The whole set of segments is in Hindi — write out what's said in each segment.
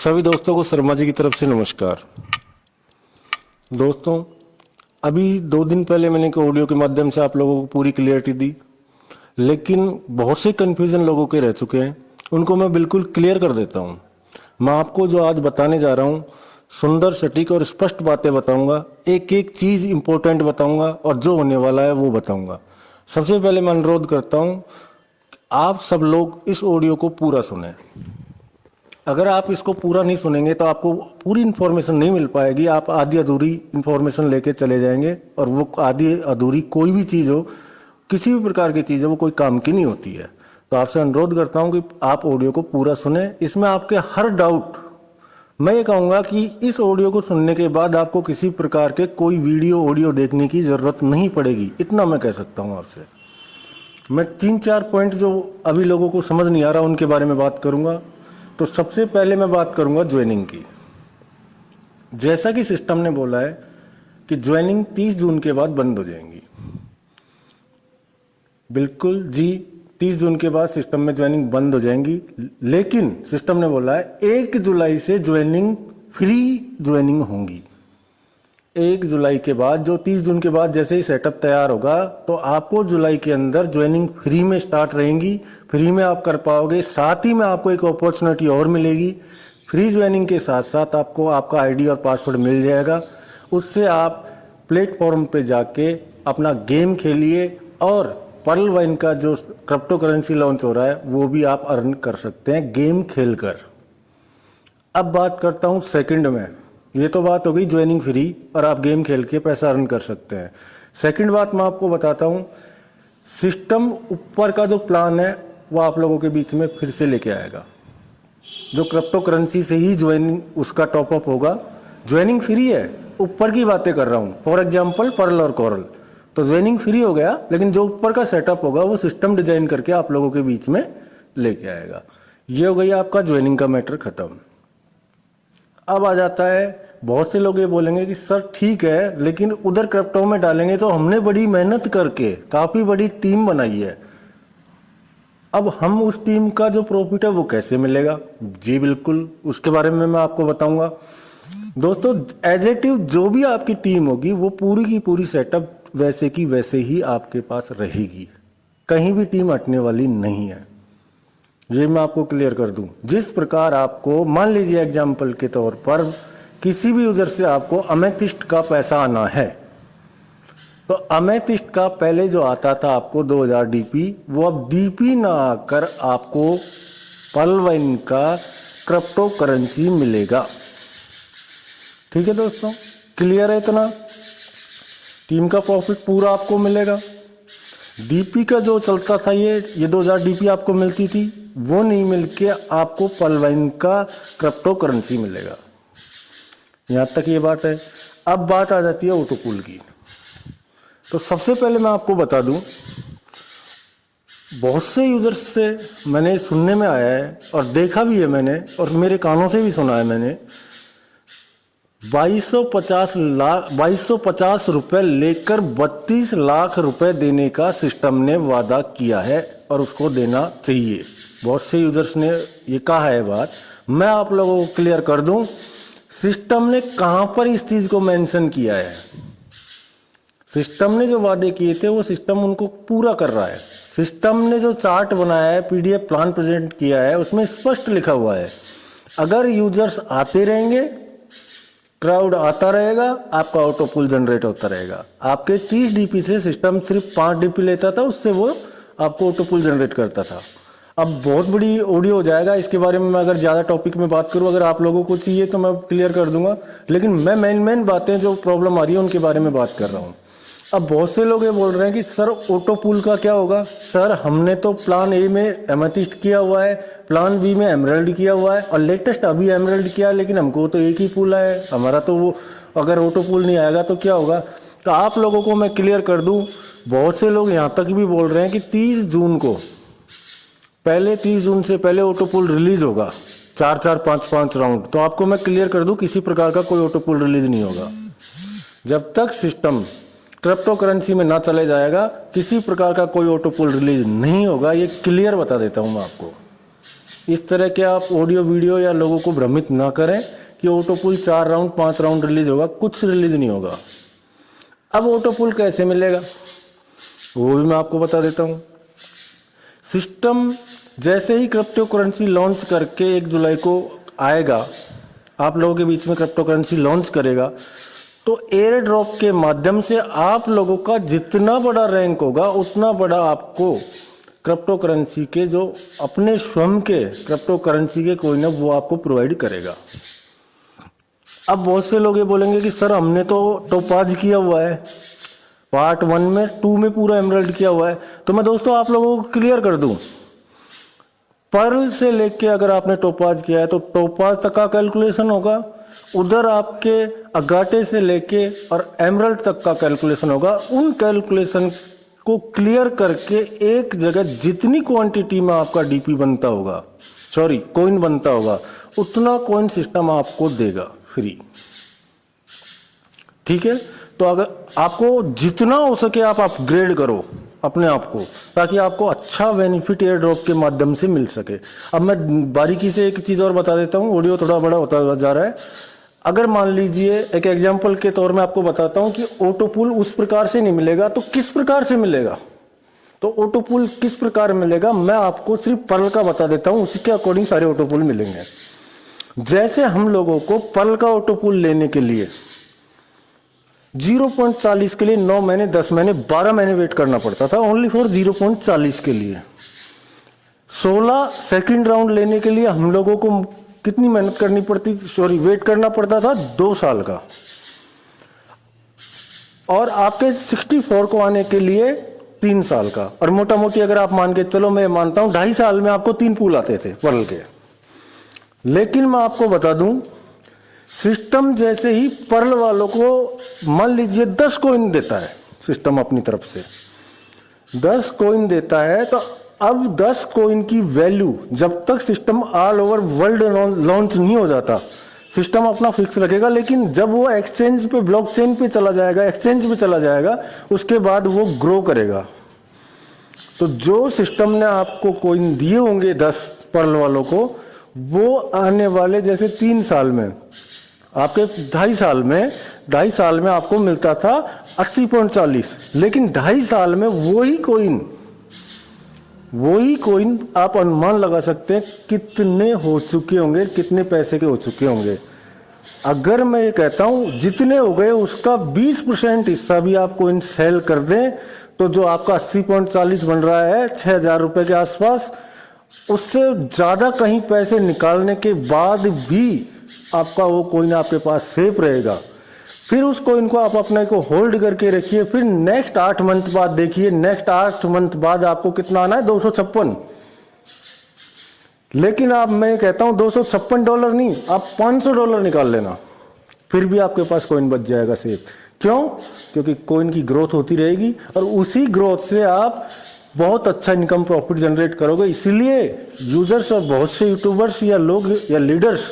सभी दोस्तों को शर्मा जी की तरफ से नमस्कार। दोस्तों, अभी 2 दिन पहले मैंने एक ऑडियो के माध्यम से आप लोगों को पूरी क्लियरिटी दी, लेकिन बहुत से कन्फ्यूजन लोगों के रह चुके हैं। उनको मैं बिल्कुल क्लियर कर देता हूं। मैं आपको जो आज बताने जा रहा हूं, सुंदर, सटीक और स्पष्ट बातें बताऊंगा। एक एक चीज इंपॉर्टेंट बताऊंगा और जो होने वाला है वो बताऊंगा। सबसे पहले मैं अनुरोध करता हूं, आप सब लोग इस ऑडियो को पूरा सुने। अगर आप इसको पूरा नहीं सुनेंगे तो आपको पूरी इन्फॉर्मेशन नहीं मिल पाएगी। आप आधी अधूरी इन्फॉर्मेशन लेके चले जाएंगे और वो आधी अधूरी कोई भी चीज़ हो, किसी भी प्रकार की चीज़ हो, वो कोई काम की नहीं होती है। तो आपसे अनुरोध करता हूं कि आप ऑडियो को पूरा सुने। इसमें आपके हर डाउट, मैं ये कहूँगा कि इस ऑडियो को सुनने के बाद आपको किसी प्रकार के कोई वीडियो ऑडियो देखने की ज़रूरत नहीं पड़ेगी। इतना मैं कह सकता हूँ आपसे। मैं 3-4 पॉइंट जो अभी लोगों को समझ नहीं आ रहा उनके बारे में बात करूँगा। तो सबसे पहले मैं बात करूंगा ज्वाइनिंग की। जैसा कि सिस्टम ने बोला है कि ज्वाइनिंग 30 जून के बाद बंद हो जाएंगी। बिल्कुल जी, 30 जून के बाद सिस्टम में ज्वाइनिंग बंद हो जाएंगी, लेकिन सिस्टम ने बोला है 1 जुलाई से ज्वाइनिंग फ्री ज्वाइनिंग होंगी। 1 जुलाई के बाद, जो 30 जून के बाद जैसे ही सेटअप तैयार होगा, तो आपको जुलाई के अंदर ज्वाइनिंग फ्री में स्टार्ट रहेंगी। फ्री में आप कर पाओगे। साथ ही में आपको एक अपॉर्चुनिटी और मिलेगी। फ्री ज्वाइनिंग के साथ साथ आपको आपका आईडी और पासवर्ड मिल जाएगा। उससे आप प्लेटफॉर्म पे जाके अपना गेम खेलिए और पर्ल वाइन का जो क्रिप्टो करेंसी लॉन्च हो रहा है वो भी आप अर्न कर सकते हैं गेम खेलकर। अब बात करता हूं सेकंड में। ये तो बात हो गई ज्वाइनिंग फ्री और आप गेम खेल के पैसा अर्न कर सकते हैं। सेकंड बात मैं आपको बताता हूं, सिस्टम ऊपर का जो प्लान है वो आप लोगों के बीच में फिर से लेके आएगा। जो क्रिप्टो करेंसी से ही ज्वाइनिंग उसका टॉपअप होगा। ज्वाइनिंग फ्री है, ऊपर की बातें कर रहा हूं। फॉर एग्जाम्पल पर्ल और कोरल, तो ज्वाइनिंग फ्री हो गया, लेकिन जो ऊपर का सेटअप होगा वो सिस्टम डिजाइन करके आप लोगों के बीच में लेके आएगा। ये हो गई आपका ज्वाइनिंग का मैटर खत्म। अब आ जाता है, बहुत से लोग ये बोलेंगे कि सर ठीक है, लेकिन उधर क्रिप्टो में डालेंगे तो हमने बड़ी मेहनत करके काफी बड़ी टीम बनाई है, अब हम उस टीम का जो प्रॉफिट है वो कैसे मिलेगा? जी बिल्कुल, उसके बारे में मैं आपको बताऊंगा। दोस्तों, एज ए टीम जो भी आपकी टीम होगी वो पूरी की पूरी सेटअप वैसे की वैसे ही आपके पास रहेगी। कहीं भी टीम हटने वाली नहीं है, ये मैं आपको क्लियर कर दूं। जिस प्रकार आपको, मान लीजिए एग्जाम्पल के तौर पर, किसी भी यूजर से आपको अमेथिस्ट का पैसा आना है, तो अमेथिस्ट का पहले जो आता था आपको 2000 डीपी, वो अब डीपी ना आकर आपको पर्ल वाइन का क्रिप्टो करेंसी मिलेगा। ठीक है दोस्तों, क्लियर है इतना? टीम का प्रॉफिट पूरा आपको मिलेगा। डीपी का जो चलता था, ये 2000 डीपी आपको मिलती थी, वो नहीं मिलके आपको पर्ल वाइन का क्रिप्टो करेंसी मिलेगा। यहां तक ये बात है। अब बात आ जाती है ऑटोपूल की। तो सबसे पहले मैं आपको बता दूं, बहुत से यूजर्स से मैंने सुनने में आया है और देखा भी है मैंने, और मेरे कानों से भी सुना है मैंने, 2250 रुपए लेकर 32 लाख रुपए देने का सिस्टम ने वादा किया है और उसको देना चाहिए। बहुत से यूजर्स ने ये कहा है बात। मैं आप लोगों को क्लियर कर दूं, सिस्टम ने कहां पर इस चीज को मेंशन किया है। सिस्टम ने जो वादे किए थे वो सिस्टम उनको पूरा कर रहा है। सिस्टम ने जो चार्ट बनाया है, पीडीएफ प्लान प्रेजेंट किया है, उसमें स्पष्ट लिखा हुआ है, अगर यूजर्स आते रहेंगे, क्राउड आता रहेगा, आपका ऑटो पूल जनरेट होता रहेगा। आपके 30 डीपी से सिस्टम सिर्फ 5 डीपी लेता था, उससे वो आपको ऑटो पूल जनरेट करता था। अब बहुत बड़ी ऑडियो हो जाएगा, इसके बारे में मैं अगर ज्यादा टॉपिक में बात करूं, अगर आप लोगों को चाहिए तो मैं क्लियर कर दूंगा, लेकिन मैं मेन बातें जो प्रॉब्लम आ रही है उनके बारे में बात कर रहा हूं। अब बहुत से लोग ये बोल रहे हैं कि सर ऑटो पूल का क्या होगा? सर हमने तो प्लान ए में एमेथिस्ट किया हुआ है, प्लान बी में एमराल्ड किया हुआ है और लेटेस्ट अभी एमराल्ड किया, लेकिन हमको तो एक ही पूल है हमारा, तो वो अगर ऑटो पूल नहीं आएगा तो क्या होगा? तो आप लोगों को मैं क्लियर कर दूं, बहुत से लोग यहां तक भी बोल रहे हैं कि 30 जून को, पहले 30 जून से पहले ऑटो पूल रिलीज होगा, 4-4, 5-5 राउंड। तो आपको मैं क्लियर कर दूं, किसी प्रकार का कोई ऑटो पूल रिलीज नहीं होगा। जब तक सिस्टम क्रिप्टो करेंसी में ना चले जाएगा, किसी प्रकार का कोई ऑटो पूल रिलीज नहीं होगा। ये क्लियर बता देता हूं मैं आपको। इस तरह के आप ऑडियो वीडियो या लोगों को भ्रमित ना करें कि ऑटो पुल 4 राउंड 5 राउंड रिलीज होगा, कुछ रिलीज नहीं होगा। अब ऑटो पुल कैसे मिलेगा वो भी मैं आपको बता देता हूं। सिस्टम जैसे ही क्रिप्टो करेंसी लॉन्च करके 1 जुलाई को आएगा, आप लोगों के बीच में क्रिप्टो करेंसी लॉन्च करेगा, तो एयर ड्रॉप के माध्यम से आप लोगों का जितना बड़ा रैंक होगा उतना बड़ा आपको क्रिप्टो करेंसी के जो अपने स्वयं के क्रिप्टो करेंसी के कोइन है वो आपको प्रोवाइड करेगा। अब बहुत से लोग ये बोलेंगे कि सर हमने तो टोपाज किया हुआ है, पार्ट 1 में 2 में पूरा एमरल्ड किया हुआ है। तो मैं दोस्तों आप लोगों को क्लियर कर दूं, पर्ल से लेके अगर आपने टोपाज किया है तो टोपाज तक का कैलकुलेशन होगा, उधर आपके अगाटे से लेके और एमरल्ड तक का कैलकुलेशन होगा। उन कैलकुलेशन को क्लियर करके एक जगह जितनी क्वांटिटी में आपका डीपी बनता होगा, सॉरी कॉइन बनता होगा, उतना कॉइन सिस्टम आपको देगा फ्री। ठीक है, तो अगर आपको जितना हो सके आप अपग्रेड करो अपने आप को, ताकि आपको अच्छा बेनिफिट एयर ड्रॉप के माध्यम से मिल सके। अब मैं बारीकी से एक चीज और बता देता हूं, ऑडियो थोड़ा बड़ा होता जा रहा है। अगर मान लीजिए एक एग्जांपल के तौर में आपको बताता हूं कि ऑटो पुल उस प्रकार से नहीं मिलेगा, तो किस प्रकार से मिलेगा, तो ऑटो पुल किस प्रकार मिलेगा मैं आपको सिर्फ पर्ल का बता देता हूं, उसी के अकॉर्डिंग सारे ऑटो पुल मिलेंगे। जैसे हम लोगों को पर्ल का ऑटो पुल लेने के लिए 0.40 के लिए 9 महीने 10 महीने 12 महीने वेट करना पड़ता था, ओनली फॉर 0.40 के लिए। 16 सेकंड राउंड लेने के लिए हम लोगों को कितनी मेहनत करनी पड़ती, सॉरी वेट करना पड़ता था 2 साल का। और आपके 64 को आने के लिए 3 साल का। और मोटा मोटी अगर आप मान के चलो, मैं मानता हूं 2.5 साल में आपको 3 पूल आते थे पर्ल के। लेकिन मैं आपको बता दूं, सिस्टम जैसे ही पर्ल वालों को मान लीजिए 10 कॉइन देता है सिस्टम अपनी तरफ से, 10 कॉइन देता है, तो अब 10 कॉइन की वैल्यू जब तक system all over world launch नहीं हो जाता, सिस्टम अपना फिक्स रखेगा। लेकिन जब वो एक्सचेंज पे, ब्लॉकचेन पे चला जाएगा, एक्सचेंज पे चला जाएगा, उसके बाद वो ग्रो करेगा। तो जो सिस्टम ने आपको कॉइन दिए होंगे 10 पर्ल वालों को, वो आने वाले जैसे 3 साल में, आपके 2.5 साल में आपको मिलता था 80.40, लेकिन 2.5 साल में वही कॉइन आप अनुमान लगा सकते हैं कितने हो चुके होंगे, कितने पैसे के हो चुके होंगे। अगर मैं ये कहता हूं जितने हो गए उसका 20% हिस्सा भी आप कॉइन सेल कर दें, तो जो आपका 80.40 बन रहा है 6,000 रुपए के आसपास, उससे ज्यादा कहीं पैसे निकालने के बाद भी आपका वो कॉइन आपके पास सेफ रहेगा। फिर उस कॉइन को आप अपने को होल्ड करके रखिए, फिर नेक्स्ट 8 मंथ बाद देखिए, नेक्स्ट 8 मंथ बाद आपको कितना आना है, $256। लेकिन आप, मैं कहता हूं $256 नहीं, आप $500 निकाल लेना, फिर भी आपके पास कॉइन बच जाएगा सेफ। क्यों? क्योंकि कॉइन की ग्रोथ होती रहेगी और उसी ग्रोथ से आप बहुत अच्छा इनकम प्रॉफिट जनरेट करोगे। इसलिए यूजर्स और बहुत से यूट्यूबर्स या लोग या लीडर्स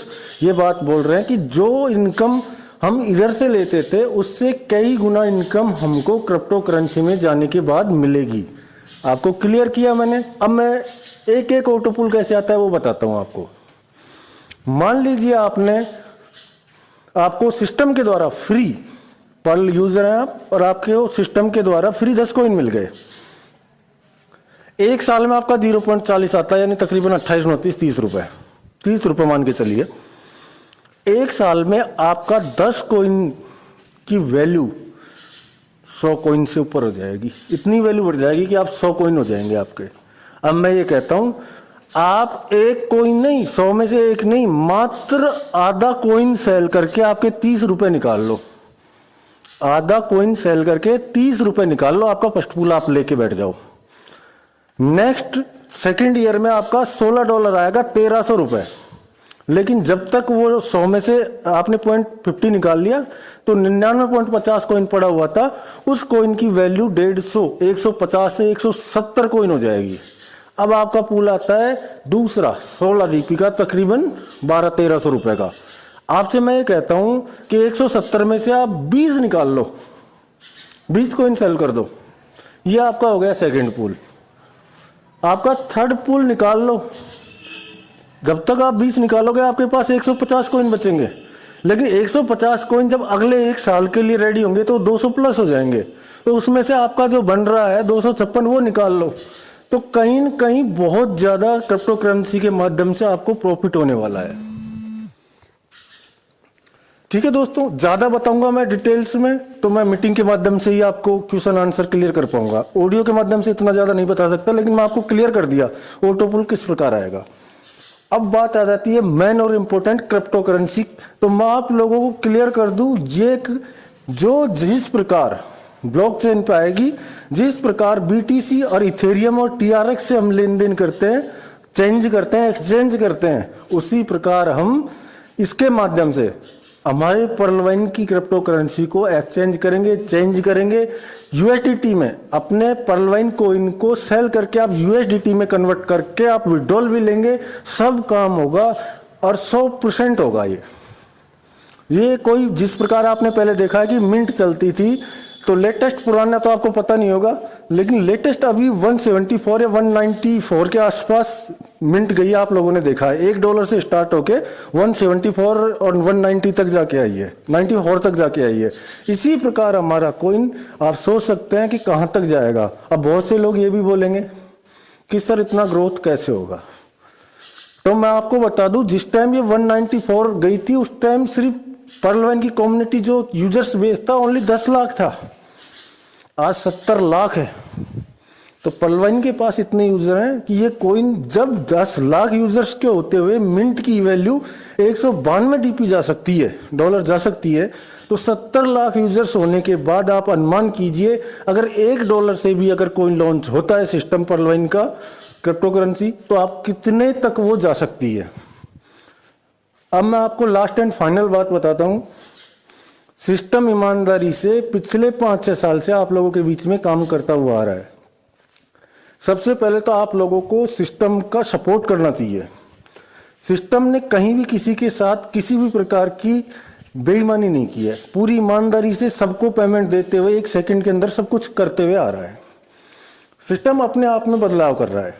ये बात बोल रहे हैं कि जो इनकम हम इधर से लेते थे उससे कई गुना इनकम हमको क्रिप्टो करेंसी में जाने के बाद मिलेगी। आपको क्लियर किया मैंने। अब मैं एक एक ऑटो पुल कैसे आता है वो बताता हूं आपको। मान लीजिए आपको सिस्टम के द्वारा फ्री, पर्ल यूजर हैं आप और आपके सिस्टम के द्वारा फ्री 10 कॉइन मिल गए। 1 साल में आपका 0.40 आता है, यानी तकरीबन 28, 29, 30 रुपए, 30 रुपए मान के चलिए। 1 साल में आपका 10 कॉइन की वैल्यू 100 कॉइन से ऊपर हो जाएगी। इतनी वैल्यू बढ़ जाएगी कि आप 100 कॉइन हो जाएंगे आपके। अब मैं ये कहता हूं, आप 1 कॉइन नहीं, 100 में से 1 नहीं, मात्र आधा कॉइन सेल करके आपके 30 रुपए निकाल लो। आधा कॉइन सेल करके 30 रुपए निकाल लो, आपका फर्स्ट पूल आप लेके बैठ जाओ। नेक्स्ट सेकेंड ईयर में आपका $16 आएगा, 1300 रुपए। लेकिन जब तक वो 100 में से आपने 0.50 निकाल लिया तो 99.50 कॉइन पड़ा हुआ था, उस कॉइन की वैल्यू 150, 150 से 170 कॉइन हो जाएगी। अब आपका पूल आता है दूसरा 16 डीपी का, तकरीबन 1200-1300 रुपए का। आपसे मैं ये कहता हूं कि 170 में से आप 20 निकाल लो, 20 कॉइन सेल कर दो, ये आपका हो गया सेकंड पूल। आपका थर्ड पूल निकाल लो, जब तक आप 20 निकालोगे आपके पास 150 कॉइन बचेंगे, लेकिन 150 कॉइन जब अगले एक साल के लिए रेडी होंगे तो 200 प्लस हो जाएंगे। तो उसमें से आपका जो बन रहा है 256 वो निकाल लो। तो कहीं न कहीं बहुत ज्यादा क्रिप्टो करेंसी के माध्यम से आपको प्रॉफिट होने वाला है। ठीक है दोस्तों, ज्यादा बताऊंगा मैं डिटेल्स में तो मैं मीटिंग के माध्यम से ही आपको क्वेश्चन आंसर क्लियर कर पाऊंगा। ऑडियो के माध्यम से इतना ज्यादा नहीं बता सकता, लेकिन मैं आपको क्लियर कर दिया ऑटो पुल किस प्रकार आएगा। अब बात आ जाती है मेन और इंपॉर्टेंट क्रिप्टो करेंसी। तो मैं आप लोगों को क्लियर कर दूं, ये जो जिस प्रकार ब्लॉकचेन पे आएगी, जिस प्रकार बीटीसी और इथेरियम और टीआरएक्स से हम लेन देन करते हैं, चेंज करते हैं, एक्सचेंज करते हैं, उसी प्रकार हम इसके माध्यम से हमारे पर्लवाइन की क्रिप्टो करेंसी को एक्सचेंज करेंगे, चेंज करेंगे यूएसडीटी में। अपने पर्लवाइन कोइन को सेल करके आप यूएसडीटी में कन्वर्ट करके आप विड्रॉल भी लेंगे, सब काम होगा और 100% होगा। ये कोई जिस प्रकार आपने पहले देखा है कि मिंट चलती थी, तो लेटेस्ट पुराना तो आपको पता नहीं होगा, लेकिन लेटेस्ट अभी 174 या 194 के आसपास मिंट गई आप लोगों ने देखा है। $1 से स्टार्ट होके 174 और 190 तक जाके आई है, 94 तक जाके आई है। इसी प्रकार हमारा कॉइन आप सोच सकते हैं कि कहां तक जाएगा। अब बहुत से लोग ये भी बोलेंगे कि सर इतना ग्रोथ कैसे होगा। तो मैं आपको बता दूं, जिस टाइम ये 194 गई थी उस टाइम सिर्फ पर्लवाइन की कम्युनिटी जो यूजर्स बेस था ओनली 10 लाख था। आज 70 लाख है। तो पर्लवाइन के पास इतने यूजर हैं कि ये कॉइन जब 10 लाख यूजर्स के होते हुए मिंट की वैल्यू 192 डीपी जा सकती है, डॉलर जा सकती है, तो 70 लाख यूजर्स होने के बाद आप अनुमान कीजिए अगर $1 से भी अगर कॉइन लॉन्च होता है सिस्टम पर्लवाइन का क्रिप्टो करेंसी, तो आप कितने तक वो जा सकती है। अब मैं आपको लास्ट एंड फाइनल बात बताता हूं। सिस्टम ईमानदारी से पिछले 5-6 साल से आप लोगों के बीच में काम करता हुआ आ रहा है। सबसे पहले तो आप लोगों को सिस्टम का सपोर्ट करना चाहिए। सिस्टम ने कहीं भी किसी के साथ किसी भी प्रकार की बेईमानी नहीं की है, पूरी ईमानदारी से सबको पेमेंट देते हुए 1 सेकंड के अंदर सब कुछ करते हुए आ रहा है। सिस्टम अपने आप में बदलाव कर रहा है।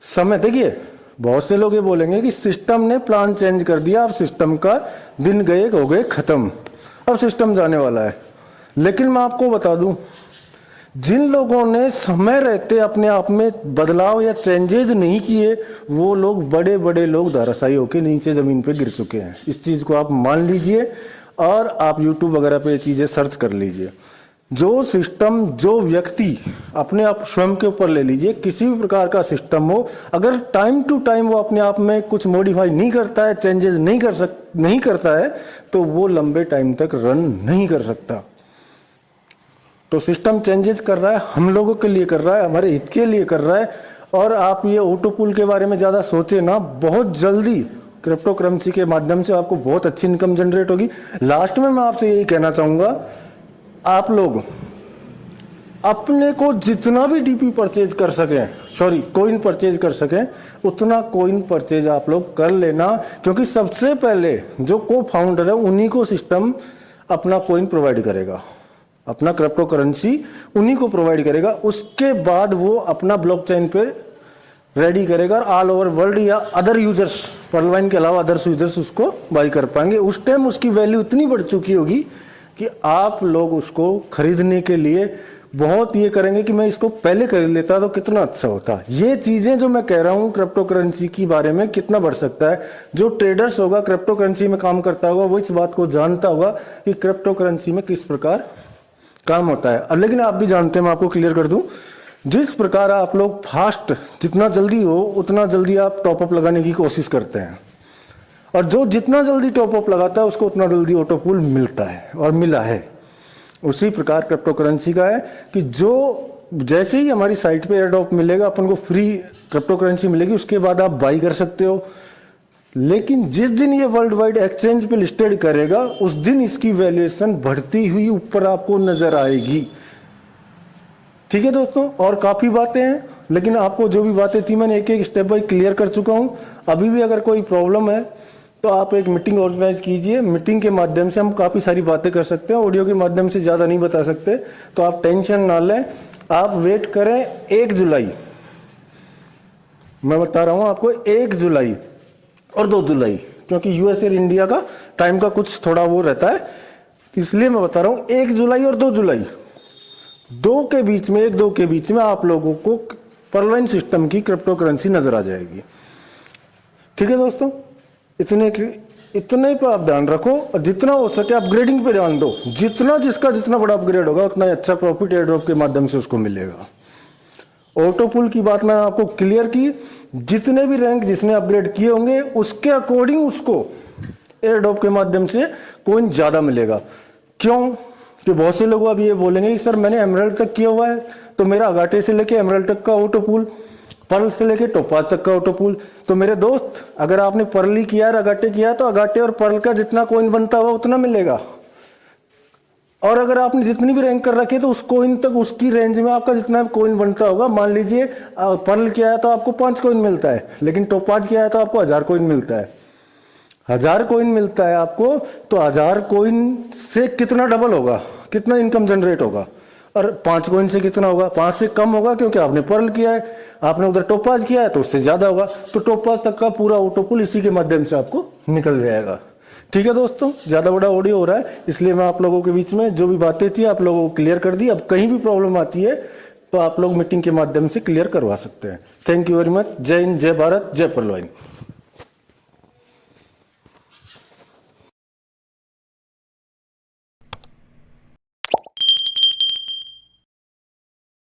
समय देखिए, बहुत से लोग ये बोलेंगे कि सिस्टम ने प्लान चेंज कर दिया, अब सिस्टम का दिन गए हो गए खत्म, अब सिस्टम जाने वाला है। लेकिन मैं आपको बता दूं, जिन लोगों ने समय रहते अपने आप में बदलाव या चेंजेज नहीं किए, वो लोग बड़े बड़े लोग धराशायी होकर नीचे जमीन पे गिर चुके हैं। इस चीज को आप मान लीजिए और आप यूट्यूब वगैरह पे ये चीजें सर्च कर लीजिए। जो सिस्टम, जो व्यक्ति अपने आप स्वयं के ऊपर ले लीजिए, किसी भी प्रकार का सिस्टम हो, अगर टाइम टू टाइम वो अपने आप में कुछ मॉडिफाई नहीं करता है, चेंजेस नहीं करता है, तो वो लंबे टाइम तक रन नहीं कर सकता। तो सिस्टम चेंजेस कर रहा है, हम लोगों के लिए कर रहा है, हमारे हित के लिए कर रहा है। और आप ये ऑटो पुल के बारे में ज्यादा सोचे ना, बहुत जल्दी क्रिप्टो करेंसी के माध्यम से आपको बहुत अच्छी इनकम जनरेट होगी। लास्ट में मैं आपसे यही कहना चाहूंगा, आप लोग अपने को जितना भी डीपी परचेज कर सकें, सॉरी कॉइन परचेज कर सकें, उतना कॉइन परचेज आप लोग कर लेना, क्योंकि सबसे पहले जो को फाउंडर है उन्हीं को सिस्टम अपना कॉइन प्रोवाइड करेगा, अपना क्रिप्टो करेंसी उन्हीं को प्रोवाइड करेगा। उसके बाद वो अपना ब्लॉकचेन पे रेडी करेगा और ऑल ओवर वर्ल्ड या अदर यूजर्स, पर्लवाइन के अलावा अदर्स यूजर्स उसको बाई कर पाएंगे। उस टाइम उसकी वैल्यू इतनी बढ़ चुकी होगी कि आप लोग उसको खरीदने के लिए बहुत ये करेंगे कि मैं इसको पहले खरीद लेता तो कितना अच्छा होता। ये चीजें जो मैं कह रहा हूं क्रिप्टो करेंसी के बारे में कितना बढ़ सकता है। जो ट्रेडर्स होगा, क्रिप्टो करेंसी में काम करता होगा, वो इस बात को जानता होगा कि क्रिप्टो करेंसी में किस प्रकार काम होता है। अब लेकिन आप भी जानते हैं, मैं आपको क्लियर कर दूं, जिस प्रकार आप लोग फास्ट जितना जल्दी हो उतना जल्दी आप टॉपअप लगाने की कोशिश करते हैं, और जो जितना जल्दी टॉपअप लगाता है उसको उतना जल्दी ऑटो पुल मिलता है और मिला है। उसी प्रकार क्रिप्टो करेंसी का है कि जो जैसे ही हमारी साइट पे एयरड्रॉप मिलेगा, अपन को फ्री क्रिप्टो करेंसी मिलेगी, उसके बाद आप बाई कर सकते हो। लेकिन जिस दिन ये वर्ल्ड वाइड एक्सचेंज पे लिस्टेड करेगा, उस दिन इसकी वैल्यूएशन बढ़ती हुई ऊपर आपको नजर आएगी। ठीक है दोस्तों, और काफी बातें हैं, लेकिन आपको जो भी बातें थी मैंने एक एक स्टेप बाय क्लियर कर चुका हूं। अभी भी अगर कोई प्रॉब्लम है तो आप एक मीटिंग ऑर्गेनाइज कीजिए, मीटिंग के माध्यम से हम काफी सारी बातें कर सकते हैं। ऑडियो के माध्यम से ज्यादा नहीं बता सकते, तो आप टेंशन ना लें, आप वेट करें 1 जुलाई। मैं बता रहा हूं आपको 1 जुलाई और 2 जुलाई, क्योंकि यूएस और इंडिया का टाइम का कुछ थोड़ा वो रहता है, इसलिए मैं बता रहा हूं 1 जुलाई और 2 जुलाई, 2 के बीच में, 1-2 के बीच में आप लोगों को पर्लवाइन सिस्टम की क्रिप्टो करेंसी नजर आ जाएगी। ठीक है दोस्तों, इतने पे आप ध्यान रखो और जितना हो सके अपग्रेडिंग पे ध्यान दो। जितना जितना बड़ा अपग्रेड होगा उतना अच्छा प्रॉफिट एयर ड्रॉप के माध्यम से उसको मिलेगा। ऑटो पुल की बात मैंने आपको क्लियर की, जितने भी रैंक जिसने अपग्रेड किए होंगे उसके अकॉर्डिंग उसको एयर ड्रॉप के माध्यम से कॉइन ज्यादा मिलेगा। क्यों? कि बहुत से लोग अब ये बोलेंगे कि सर मैंने एमराल्ड तक किया हुआ है तो मेरा अगाटे से लेके एमराल्ड तक का ऑटो पुल, पर्ल से लेके टोपाज तक का ऑटो पुल। तो मेरे दोस्त, अगर आपने पर्ल ही किया है, अगाटे किया है, तो अगाटे और पर्ल का जितना कॉइन बनता हुआ उतना मिलेगा। और अगर आपने जितनी भी रैंक कर रखी है तो उस कॉइन तक, उसकी रेंज में आपका जितना कॉइन बनता होगा, मान लीजिए पर्ल किया है तो आपको 5 कॉइन मिलता है, लेकिन टोपाज किया है तो आपको 1000 कॉइन मिलता है। 1000 कॉइन मिलता है आपको, तो 1000 कॉइन से कितना डबल होगा, कितना इनकम जनरेट होगा? और 5 कॉइन से कितना होगा? 5 से कम होगा, क्योंकि आपने पर्ल किया है, आपने उधर टोपाज किया है तो उससे ज्यादा होगा। तो टोपाज तक का पूरा ऑटो पुल इसी के माध्यम से आपको निकल जाएगा। ठीक है दोस्तों, ज्यादा बड़ा ऑडियो हो रहा है, इसलिए मैं आप लोगों के बीच में जो भी बातें थी आप लोगों को क्लियर कर दी। अब कहीं भी प्रॉब्लम आती है तो आप लोग मीटिंग के माध्यम से क्लियर करवा सकते हैं। Thank you very much. जय हिंद, जय भारत, जय पर्लवाइन।